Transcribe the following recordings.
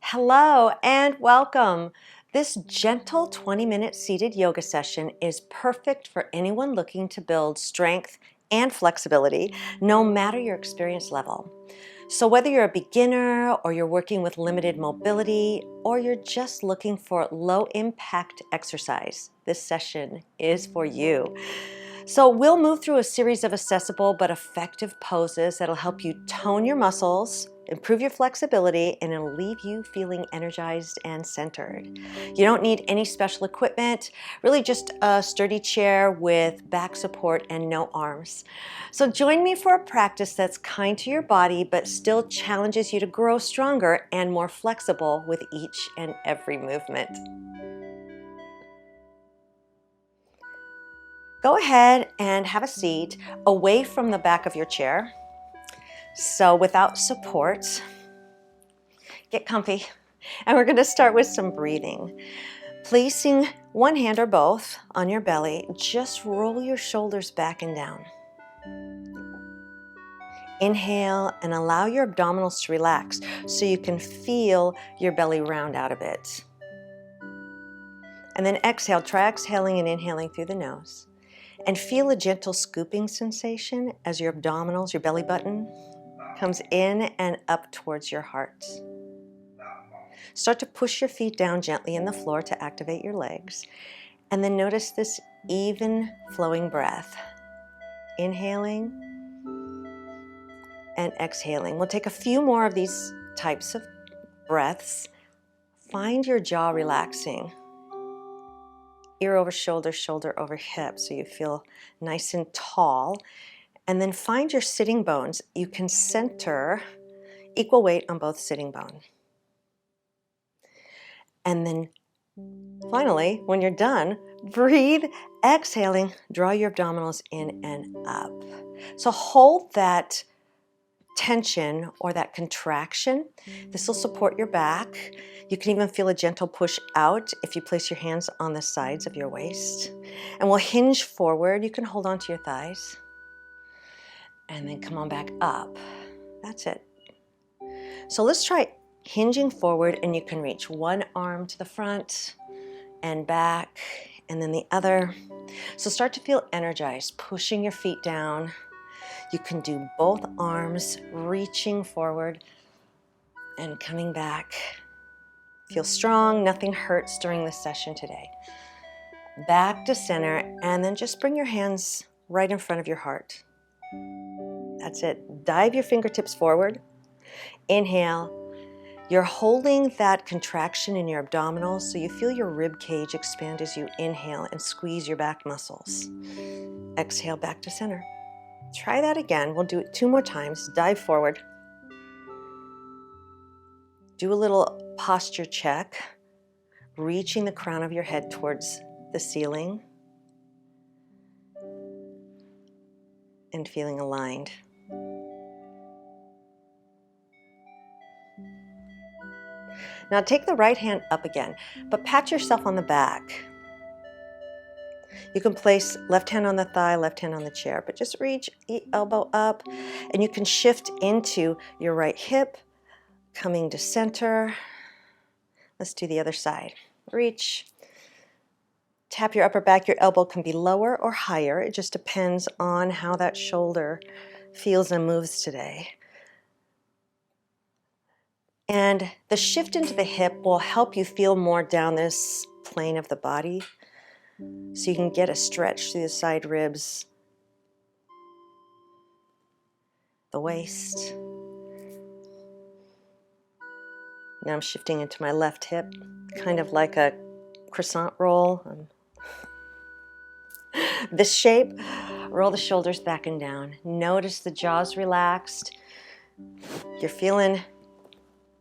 Hello and welcome. This gentle 20-minute seated yoga session is perfect for anyone looking to build strength and flexibility, no matter your experience level. So whether you're a beginner or you're working with limited mobility or you're just looking for low impact exercise, this session is for you. So we'll move through a series of accessible but effective poses that'll help you tone your muscles, improve your flexibility, and it'll leave you feeling energized and centered. You don't need any special equipment, really just a sturdy chair with back support and no arms. So join me for a practice that's kind to your body but still challenges you to grow stronger and more flexible with each and every movement. Go ahead and have a seat away from the back of your chair. So without support, get comfy. And we're going to start with some breathing. Placing one hand or both on your belly, just roll your shoulders back and down. Inhale and allow your abdominals to relax so you can feel your belly round out a bit. And then exhale, try exhaling and inhaling through the nose. And feel a gentle scooping sensation as your abdominals, your belly button, comes in and up towards your heart. Start to push your feet down gently in the floor to activate your legs. And then notice this even flowing breath. Inhaling and exhaling. We'll take a few more of these types of breaths. Find your jaw relaxing. Ear over shoulder, shoulder over hip, so you feel nice and tall. And then find your sitting bones. You can center equal weight on both sitting bones. And then finally, when you're done, breathe, exhaling, draw your abdominals in and up. So hold that tension or that contraction. This will support your back. You can even feel a gentle push out if you place your hands on the sides of your waist. And we'll hinge forward. You can hold on to your thighs. And then come on back up. That's it. So let's try hinging forward, and you can reach one arm to the front and back, and then the other. So start to feel energized, pushing your feet down. You can do both arms, reaching forward and coming back. Feel strong, nothing hurts during this session today. Back to center, and then just bring your hands right in front of your heart. That's it. Dive your fingertips forward. Inhale. You're holding that contraction in your abdominals so you feel your rib cage expand as you inhale and squeeze your back muscles. Exhale back to center. Try that again. We'll do it 2 more times. Dive forward. Do a little posture check, reaching the crown of your head towards the ceiling and feeling aligned. Now take the right hand up again, but pat yourself on the back. You can place left hand on the thigh, left hand on the chair, but just reach elbow up, and you can shift into your right hip, coming to center. Let's do the other side. Reach. Tap your upper back. Your elbow can be lower or higher. It just depends on how that shoulder feels and moves today. And the shift into the hip will help you feel more down this plane of the body, so you can get a stretch through the side ribs, the waist. Now I'm shifting into my left hip, kind of like a croissant roll. This shape, roll the shoulders back and down. Notice the jaw's relaxed. You're feeling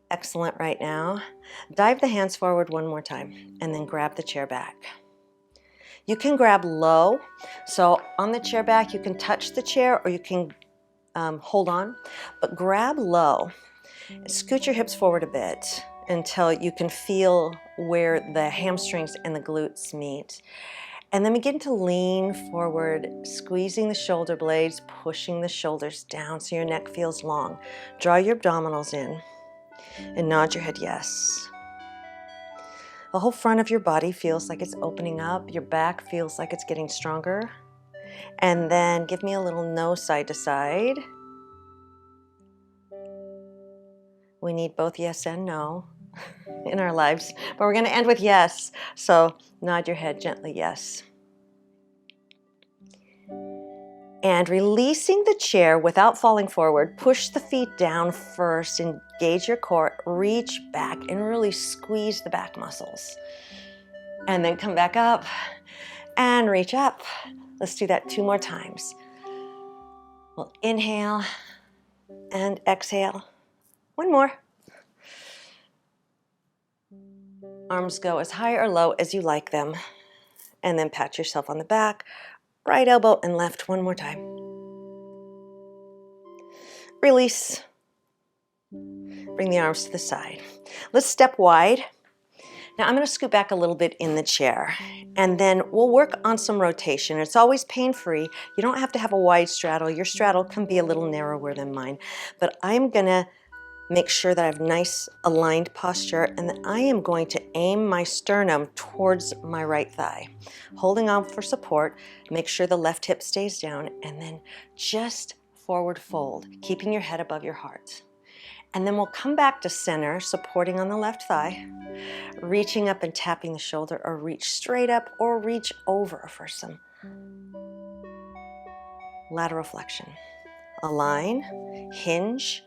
excellent right now. Dive the hands forward one more time and then grab the chair back. You can grab low. So on the chair back, you can touch the chair or you can hold on, but grab low. Scoot your hips forward a bit until you can feel where the hamstrings and the glutes meet. And then begin to lean forward, squeezing the shoulder blades, pushing the shoulders down so your neck feels long. Draw your abdominals in. and nod your head yes. The whole front of your body feels like it's opening up. Your back feels like it's getting stronger. And then give me a little no side to side. We need both yes and no in our lives, but we're going to end with yes. So nod your head gently yes. And releasing the chair without falling forward, push the feet down first, engage your core, reach back and really squeeze the back muscles. And then come back up and reach up. Let's do that 2 more times. We'll inhale and exhale. 1 more. Arms go as high or low as you like them. And then pat yourself on the back, right elbow and left 1 more time. Release. Bring the arms to the side. Let's step wide. Now I'm going to scoot back a little bit in the chair, and then we'll work on some rotation. It's always pain-free. You don't have to have a wide straddle. Your straddle can be a little narrower than mine, but I'm going to make sure that I have nice aligned posture, and then I am going to aim my sternum towards my right thigh. Holding on for support, make sure the left hip stays down, and then just forward fold, keeping your head above your heart. And then we'll come back to center, supporting on the left thigh, reaching up and tapping the shoulder, or reach straight up or reach over for some lateral flexion. Align, hinge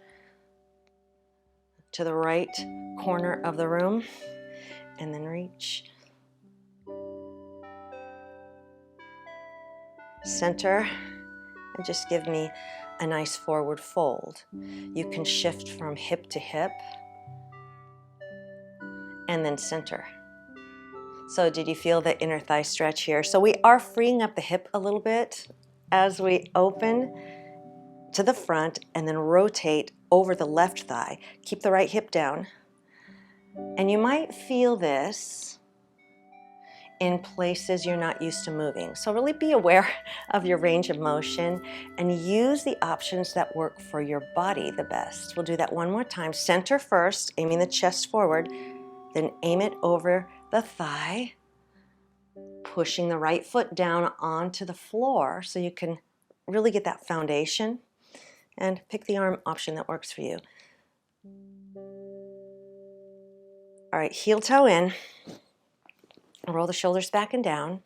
to the right corner of the room, and then reach. Center, and just give me a nice forward fold. You can shift from hip to hip, and then center. So did you feel the inner thigh stretch here? So we are freeing up the hip a little bit as we open to the front and then rotate over the left thigh. Keep the right hip down. And you might feel this in places you're not used to moving. So really be aware of your range of motion and use the options that work for your body the best. We'll do that 1 more time. Center first, aiming the chest forward, then aim it over the thigh, pushing the right foot down onto the floor so you can really get that foundation, and pick the arm option that works for you. All right, heel toe in. Roll the shoulders back and down.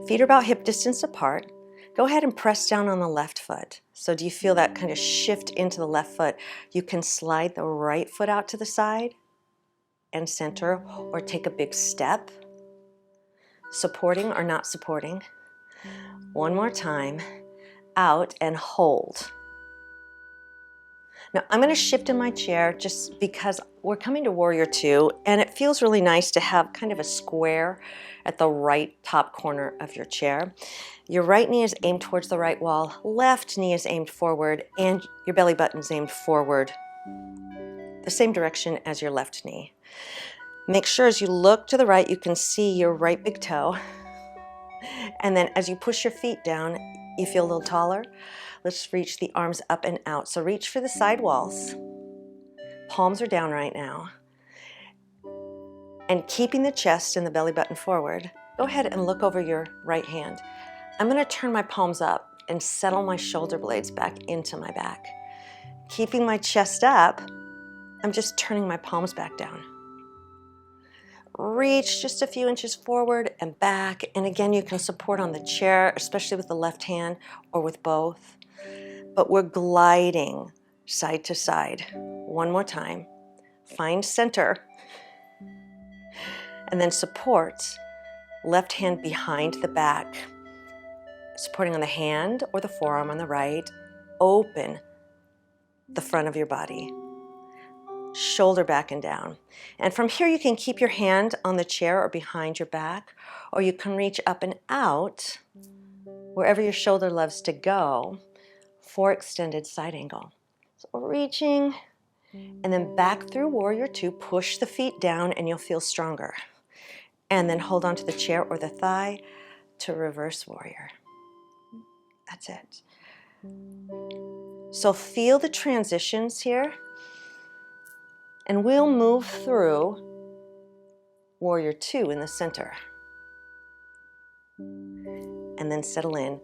Feet are about hip distance apart. Go ahead and press down on the left foot. So do you feel that kind of shift into the left foot? You can slide the right foot out to the side and center, or take a big step, supporting or not supporting. 1 more time, out and hold. Now I'm going to shift in my chair just because we're coming to Warrior 2, and it feels really nice to have kind of a square at the right top corner of your chair. Your right knee is aimed towards the right wall, left knee is aimed forward, and your belly button is aimed forward, the same direction as your left knee. Make sure as you look to the right, you can see your right big toe. And then as you push your feet down, you feel a little taller. Let's reach the arms up and out. So reach for the side walls. Palms are down right now. And keeping the chest and the belly button forward, go ahead and look over your right hand. I'm going to turn my palms up and settle my shoulder blades back into my back. Keeping my chest up, I'm just turning my palms back down. Reach just a few inches forward and back. And again, you can support on the chair, especially with the left hand or with both. But we're gliding side to side. 1 more time. Find center. And then support. Left hand behind the back. Supporting on the hand or the forearm on the right. Open the front of your body. Shoulder back and down. And from here you can keep your hand on the chair or behind your back, or you can reach up and out wherever your shoulder loves to go for extended side angle. So reaching and then back through Warrior 2, push the feet down and you'll feel stronger. And then hold on to the chair or the thigh to reverse warrior. That's it. So feel the transitions here. And we'll move through Warrior 2 in the center. And then settle in.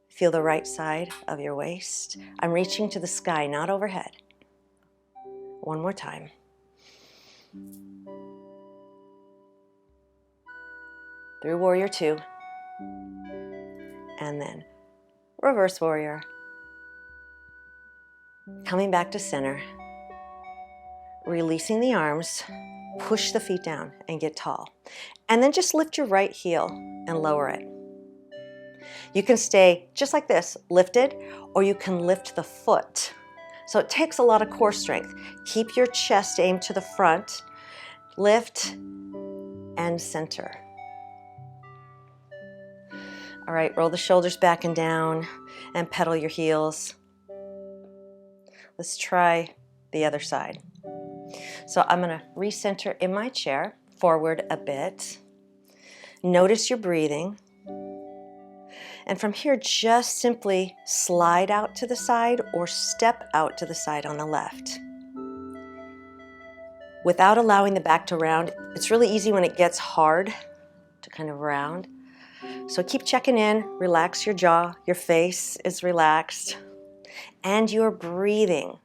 Feel the right side of your waist. I'm reaching to the sky, not overhead. One more time. Through Warrior 2. And then reverse warrior. Coming back to center. Releasing the arms. Push the feet down and get tall. And then just lift your right heel and lower it. You can stay just like this, lifted, or you can lift the foot. So it takes a lot of core strength. Keep your chest aimed to the front. Lift and center. All right, roll the shoulders back and down and pedal your heels. Let's try the other side. So I'm going to recenter in my chair, forward a bit. Notice your breathing. And from here, just simply slide out to the side or step out to the side on the left. Without allowing the back to round, it's really easy when it gets hard to kind of round. So keep checking in, relax your jaw, your face is relaxed, and your breathing.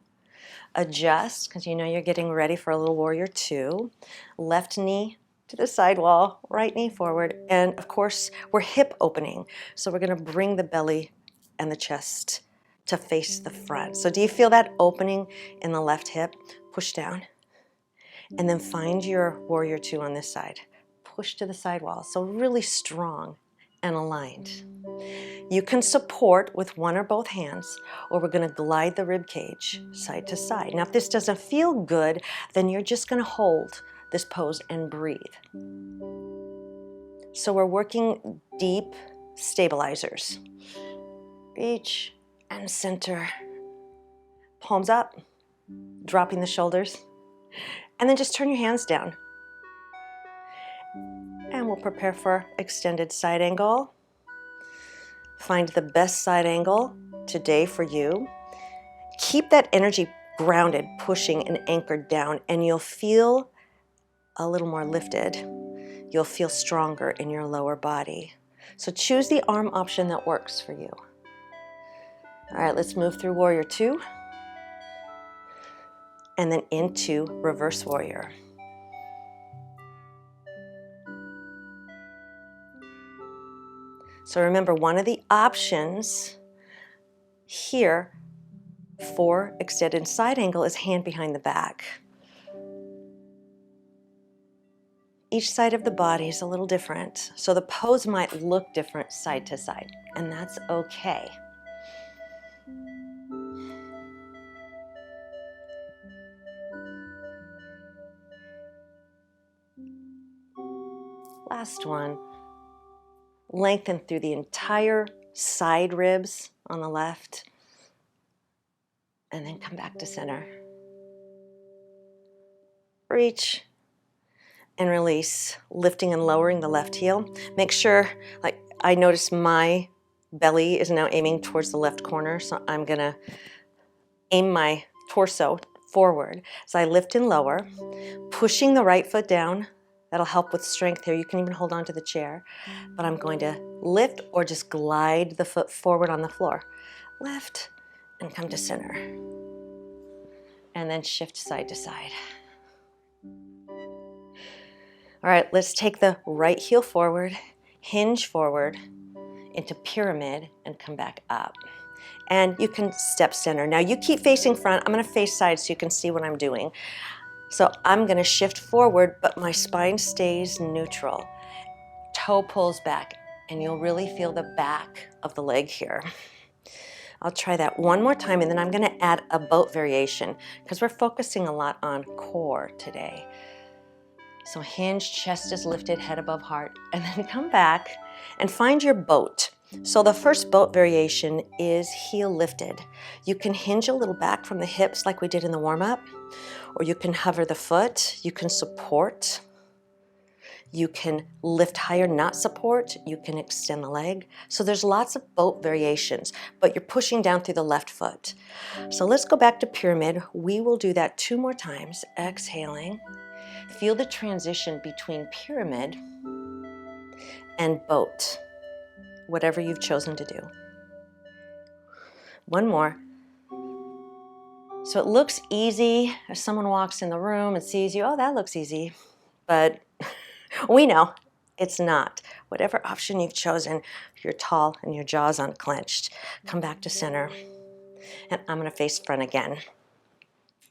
Adjust, because you know you're getting ready for a little Warrior 2. Left knee to the side wall, right knee forward, and of course, we're hip opening. So we're gonna bring the belly and the chest to face the front. So do you feel that opening in the left hip? Push down. And then find your Warrior 2 on this side. Push to the side wall. So really strong and aligned. You can support with one or both hands, or we're going to glide the rib cage side to side. Now, if this doesn't feel good, then you're just going to hold this pose and breathe. So we're working deep stabilizers. Reach and center. Palms up, dropping the shoulders. And then just turn your hands down. And we'll prepare for extended side angle. Find the best side angle today for you. Keep that energy grounded, pushing and anchored down, and you'll feel a little more lifted. You'll feel stronger in your lower body. So choose the arm option that works for you. All right, let's move through Warrior 2. And then into reverse warrior. So remember, one of the options here for extended side angle is hand behind the back. Each side of the body is a little different, so the pose might look different side to side, and that's okay. Last one. Lengthen through the entire side ribs on the left, and then come back to center. Reach and release, lifting and lowering the left heel. Make sure, like I notice my belly is now aiming towards the left corner, so I'm gonna aim my torso forward. So I lift and lower, pushing the right foot down. That'll help with strength here. You can even hold on to the chair. But I'm going to lift or just glide the foot forward on the floor. Lift and come to center. And then shift side to side. All right, let's take the right heel forward, hinge forward into pyramid and come back up. And you can step center. Now you keep facing front. I'm gonna face side so you can see what I'm doing. So I'm gonna shift forward, but my spine stays neutral. Toe pulls back, and you'll really feel the back of the leg here. I'll try that one more time, and then I'm gonna add a boat variation because we're focusing a lot on core today. So hinge, chest is lifted, head above heart, and then come back and find your boat. So the first boat variation is heel lifted. You can hinge a little back from the hips like we did in the warm-up, or you can hover the foot, you can support. You can lift higher, not support. You can extend the leg. So there's lots of boat variations, but you're pushing down through the left foot. So let's go back to pyramid. We will do that 2 more times. Exhaling. Feel the transition between pyramid and boat, whatever you've chosen to do. One more. So it looks easy as someone walks in the room and sees you. Oh, that looks easy. But we know it's not. Whatever option you've chosen, you're tall and your jaw's unclenched. Come back to center. And I'm going to face front again.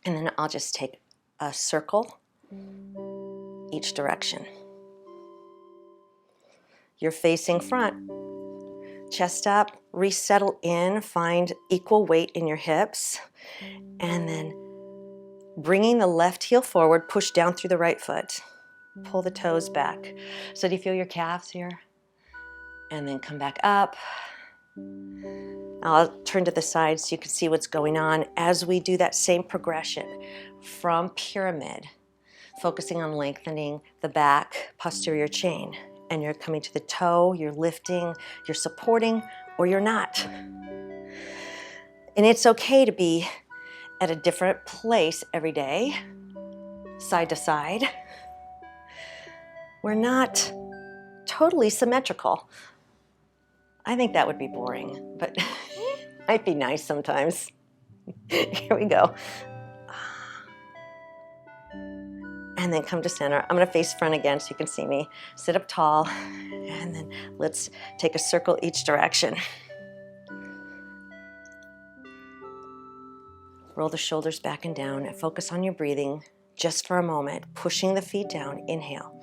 And then I'll just take a circle each direction. You're facing front. Chest up, resettle in, find equal weight in your hips. And then bringing the left heel forward, push down through the right foot. Pull the toes back. So do you feel your calves here? And then come back up. I'll turn to the side so you can see what's going on as we do that same progression from pyramid, focusing on lengthening the back posterior chain. And you're coming to the toe, you're lifting, you're supporting, or you're not. And it's okay to be at a different place every day, side to side. We're not totally symmetrical. I think that would be boring, but might be nice sometimes. Here we go. And then come to center. I'm going to face front again so you can see me. Sit up tall, and then let's take a circle each direction. Roll the shoulders back and down and focus on your breathing just for a moment. Pushing the feet down. Inhale.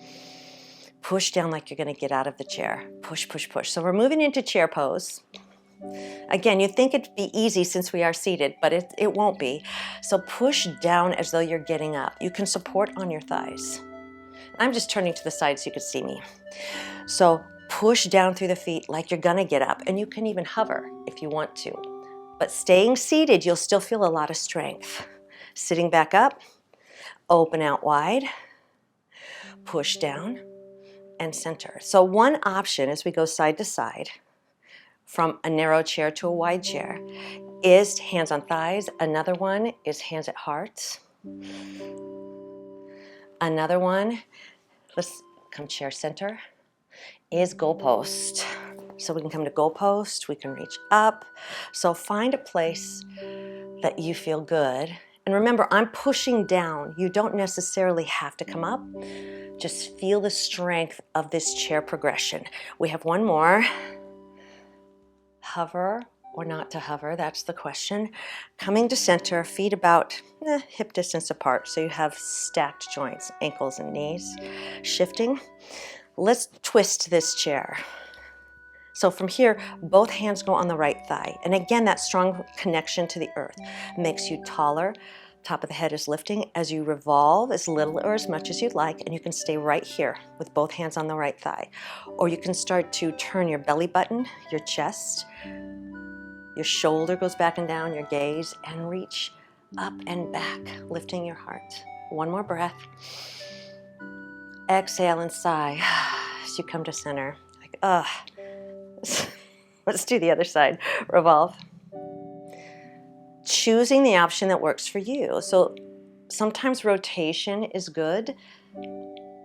Push down like you're going to get out of the chair. Push, push, push. So we're moving into chair pose. Again, you'd think it'd be easy since we are seated, but it won't be. So push down as though you're getting up. You can support on your thighs. I'm just turning to the side so you can see me. So push down through the feet like you're going to get up, and you can even hover if you want to. But staying seated, you'll still feel a lot of strength. Sitting back up, open out wide, push down, and center. So one option as we go side to side, from a narrow chair to a wide chair, is hands on thighs. Another one is hands at heart. Another one, let's come chair center, is goalpost. So we can come to goalpost, we can reach up. So find a place that you feel good. And remember, I'm pushing down. You don't necessarily have to come up. Just feel the strength of this chair progression. We have one more. Hover or not to hover, that's the question. Coming to center, feet about hip distance apart, so you have stacked joints, ankles and knees. Shifting. Let's twist this chair. So from here, both hands go on the right thigh. And again, that strong connection to the earth makes you taller. Top of the head is lifting as you revolve as little or as much as you'd like, and you can stay right here with both hands on the right thigh. Or you can start to turn your belly button, your chest, your shoulder goes back and down, your gaze, and reach up and back, lifting your heart. One more breath. Exhale and sigh as you come to center. Like, let's do the other side. Revolve. Choosing the option that works for you. So sometimes rotation is good.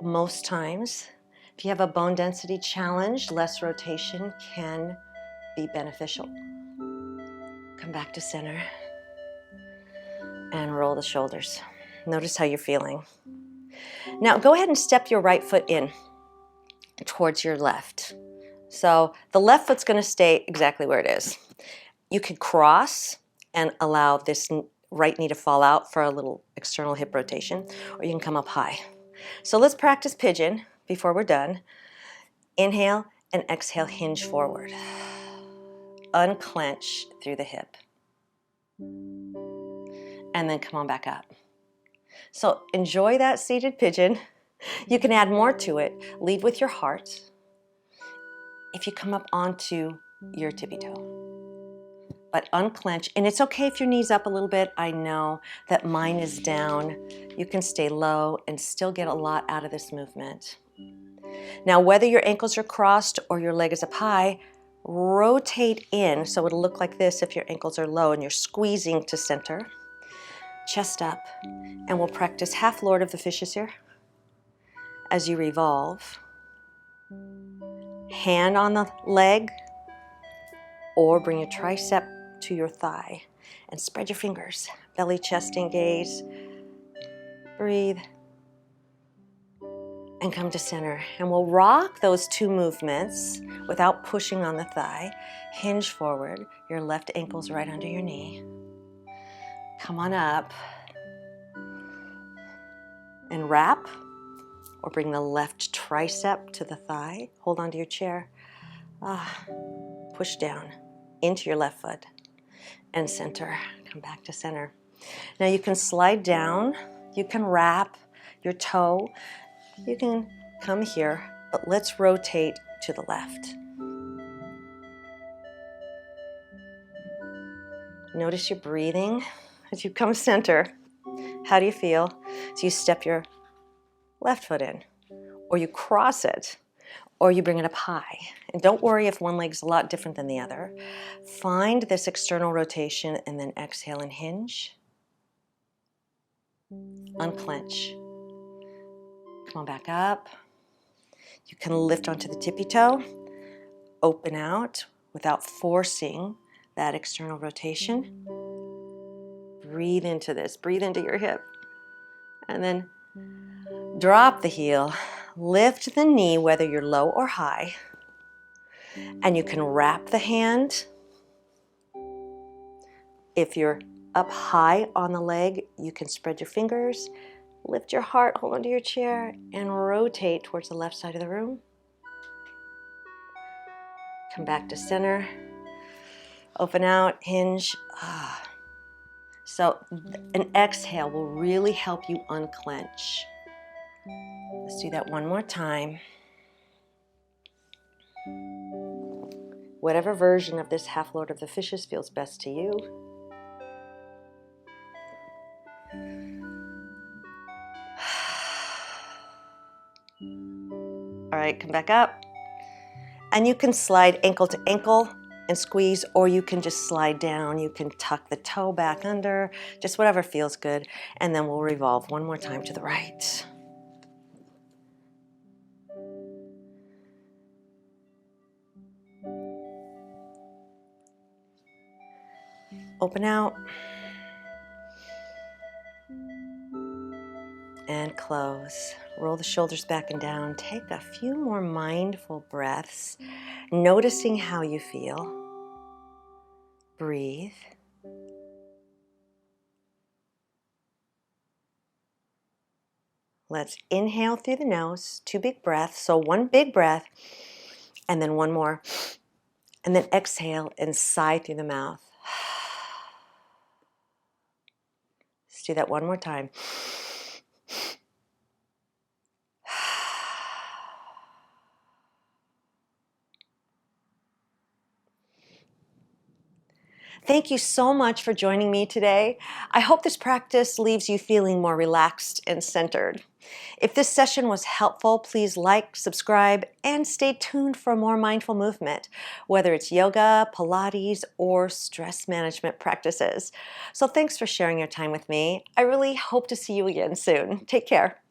Most times, if you have a bone density challenge, less rotation can be beneficial. Come back to center and roll the shoulders. Notice how you're feeling. Now go ahead and step your right foot in towards your left. So the left foot's going to stay exactly where it is. You can cross and allow this right knee to fall out for a little external hip rotation, or you can come up high. So let's practice pigeon before we're done. Inhale and exhale, hinge forward. Unclench through the hip. And then come on back up. So enjoy that seated pigeon. You can add more to it. Lead with your heart. If you come up onto your tippy toe. But unclench, and it's okay if your knee's up a little bit. I know that mine is down. You can stay low and still get a lot out of this movement. Now, whether your ankles are crossed or your leg is up high, rotate in so it'll look like this if your ankles are low and you're squeezing to center. Chest up, and we'll practice half Lord of the Fishes here as you revolve. Hand on the leg, or bring your tricep to your thigh and spread your fingers. Belly, chest, and gaze. Breathe. And come to center. And we'll rock those two movements without pushing on the thigh. Hinge forward. Your left ankle's right under your knee. Come on up. And wrap. Or bring the left tricep to the thigh. Hold onto your chair. Push down into your left foot. And center. Come back to center. Now you can slide down. You can wrap your toe. You can come here, but let's rotate to the left. Notice your breathing as you come center. How do you feel? So you step your left foot in, or you cross it, or you bring it up high. And don't worry if one leg's a lot different than the other. Find this external rotation and then exhale and hinge. Unclench. Come on back up. You can lift onto the tippy toe, open out without forcing that external rotation. Breathe into this, breathe into your hip. And then drop the heel, lift the knee whether you're low or high. And you can wrap the hand. If you're up high on the leg, you can spread your fingers. Lift your heart, hold onto your chair, and rotate towards the left side of the room. Come back to center. Open out, hinge. So an exhale will really help you unclench. Let's do that one more time. Whatever version of this half Lord of the Fishes feels best to you. All right, come back up. And you can slide ankle to ankle and squeeze, or you can just slide down. You can tuck the toe back under, just whatever feels good. And then we'll revolve one more time to the right. Open out. And close. Roll the shoulders back and down. Take a few more mindful breaths, noticing how you feel. Breathe. Let's inhale through the nose, 2 big breaths. So 1 big breath, and then 1 more. And then exhale and sigh through the mouth. Let's do that one more time. Thank you so much for joining me today. I hope this practice leaves you feeling more relaxed and centered. If this session was helpful, please like, subscribe, and stay tuned for more mindful movement, whether it's yoga, Pilates, or stress management practices. So thanks for sharing your time with me. I really hope to see you again soon. Take care.